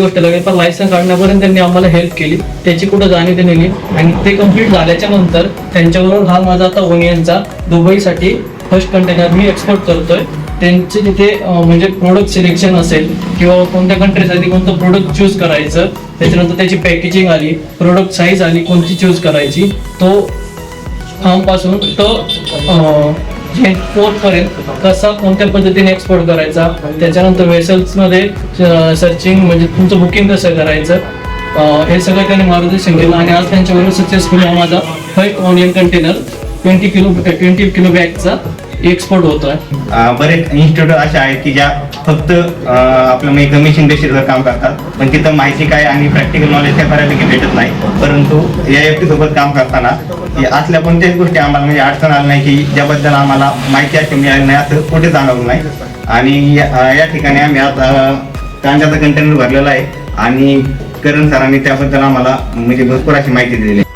गोष्ट लागेल, पण लायसन्स काढण्यापर्यंत त्यांनी आम्हाला हेल्प केली, त्याची कुठं जाणीव दिली. आणि ते कम्प्लीट झाल्याच्या नंतर त्यांच्याबरोबर हा माझा आता ओनियनचा दुबईसाठी फर्स्ट कंटेनर मी एक्सपोर्ट करतोय. त्यांचे तिथे म्हणजे प्रोडक्ट सिलेक्शन असेल किंवा कोणत्या कंट्रीसाठी कोणतं प्रोडक्ट चूज करायचं, त्याच्यानंतर त्याची पॅकेजिंग आली, प्रोडक्ट साईज आली कोणती चूज करायची, तो फार्मपासून तो पोर्टपर्यंत कसा कोणत्या पद्धतीने एक्सपोर्ट करायचा, त्याच्यानंतर वेसल्समध्ये सर्चिंग म्हणजे तुमचं बुकिंग कसं करायचं, हे सगळं त्यांनी मार्गदर्शन केलं. आणि आज त्यांच्याबरोबर सक्सेसफुली हा माझा फर्स्ट ओनियन कंटेनर 20 किलो बॅगचा एक्सपोर्ट होतोय. बरेच इन्स्टिट्यूट असे आहेत की ज्या फक्त आपलं म्हणजे कमिशन बेसिसवर काम करतात, पण तिथं माहिती काय आणि प्रॅक्टिकल नॉलेज त्या बऱ्यापैकी भेटत नाही. परंतु या व्यक्तीसोबत काम करताना असल्या कोणत्याच गोष्टी आम्हाला म्हणजे अडचण आली नाही की ज्याबद्दल आम्हाला माहिती अशी मिळाली नाही असं कुठे जाणवलं नाही. आणि या ठिकाणी आम्ही आता कांद्याचा कंटेनर भरलेला आहे आणि करण सरांनी त्याबद्दल आम्हाला म्हणजे भरपूर अशी माहिती दिलेली आहे.